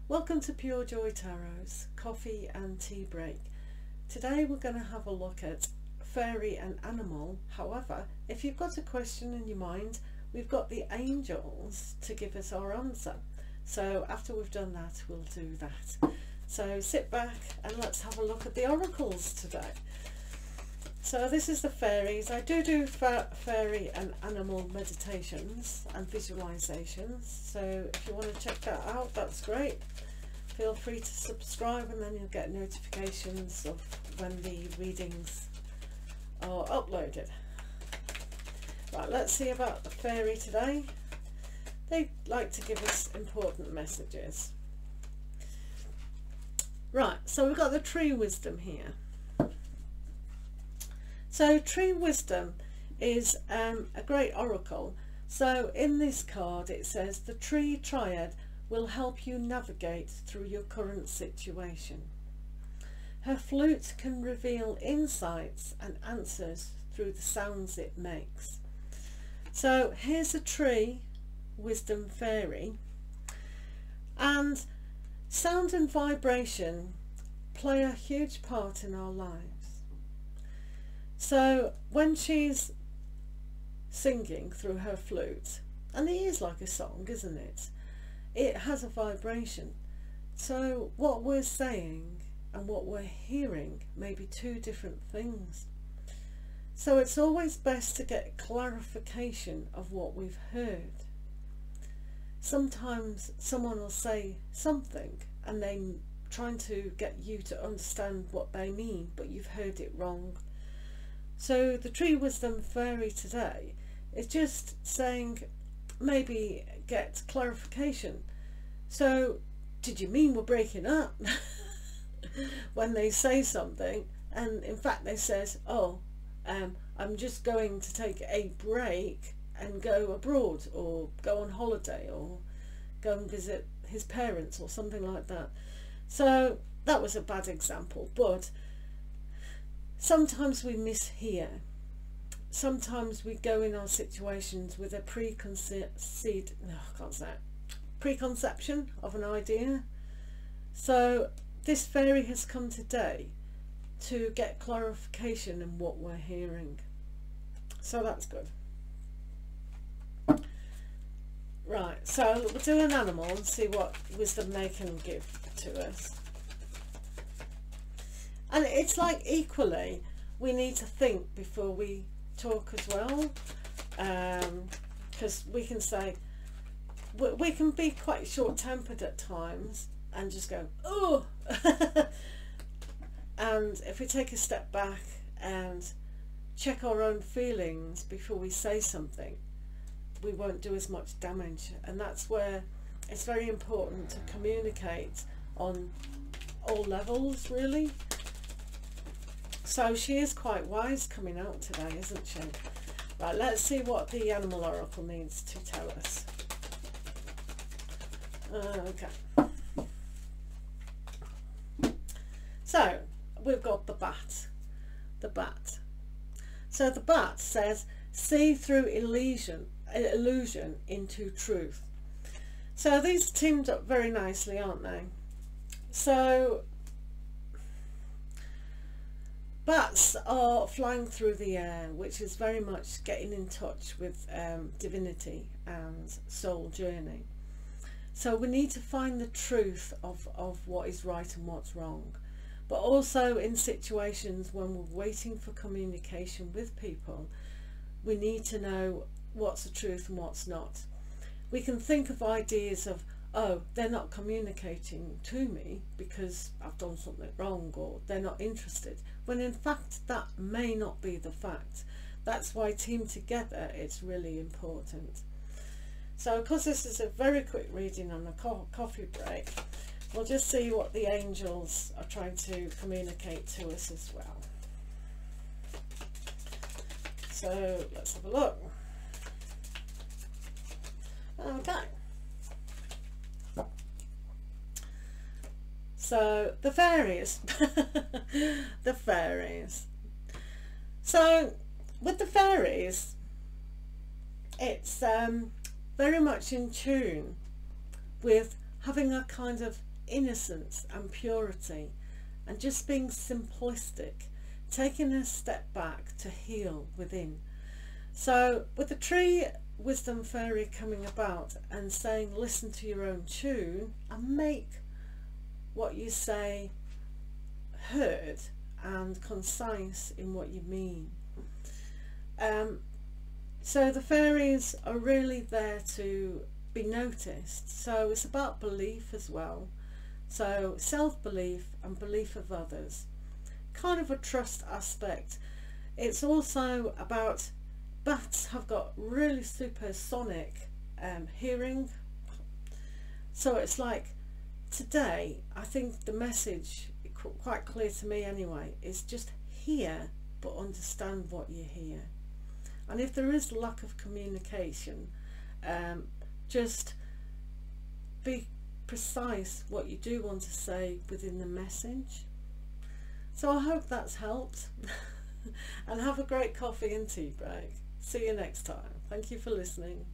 Welcome to Pure Joy Tarot's coffee and tea break. Today we're going to have a look at fairy and animal. However, if you've got a question in your mind, we've got the angels to give us our answer. So after we've done that, we'll do that. So sit back and let's have a look at the oracles today. So this is the fairies. I do fairy and animal meditations and visualizations. So if you want to check that out, that's great. Feel free to subscribe and then you'll get notifications of when the readings are uploaded. Right, let's see about the fairy today. They like to give us important messages. Right, so we've got the tree wisdom here. So tree wisdom is a great oracle. So in this card it says the tree triad will help you navigate through your current situation. Her flute can reveal insights and answers through the sounds it makes. So here's a tree wisdom fairy, and sound and vibration play a huge part in our lives. So when she's singing through her flute, and it is like a song, isn't it? It has a vibration. So what we're saying and what we're hearing may be two different things. So it's always best to get clarification of what we've heard. Sometimes someone will say something and they're trying to get you to understand what they mean, but you've heard it wrong. So the tree wisdom fairy today is just saying, maybe get clarification. So did you mean we're breaking up? When they say something and in fact they says, oh, I'm just going to take a break and go abroad or go on holiday or go and visit his parents or something like that. So that was a bad example, but sometimes we mishear. Sometimes we go in our situations with a preconception of an idea. So this fairy has come today to get clarification in what we're hearing. So that's good. Right, so we'll do an animal and see what wisdom they can give to us. And it's like equally, we need to think before we talk as well, because we can say, we can be quite short-tempered at times and just go, oh! And if we take a step back and check our own feelings before we say something, we won't do as much damage. And that's where it's very important to communicate on all levels, really. So she is quite wise coming out today, isn't she? Right, let's see what the animal oracle needs to tell us. Okay. So we've got the bat. The bat. So the bat says, see through illusion into truth. So these teamed up very nicely, aren't they? So bats are flying through the air, which is very much getting in touch with divinity and soul journey. So we need to find the truth of what is right and what's wrong. But also in situations when we're waiting for communication with people, we need to know what's the truth and what's not. We can think of ideas of, oh, they're not communicating to me because I've done something wrong, or they're not interested, when in fact that may not be the fact. That's why team together is really important. So because this is a very quick reading on a coffee break, we'll just see what the angels are trying to communicate to us as well. So let's have a look. Okay. So the fairies. The fairies. So with the fairies, it's very much in tune with having a kind of innocence and purity, and just being simplistic, taking a step back to heal within. So with the tree wisdom fairy coming about and saying listen to your own tune and make what you say heard and concise in what you mean. So the fairies are really there to be noticed. So it's about belief as well. So self-belief and belief of others. Kind of a trust aspect. It's also about bats have got really supersonic hearing. So it's like today, I think the message, quite clear to me anyway, is just hear but understand what you hear. And if there is lack of communication, just be precise what you do want to say within the message. So I hope that's helped. And have a great coffee and tea break. See you next time. Thank you for listening.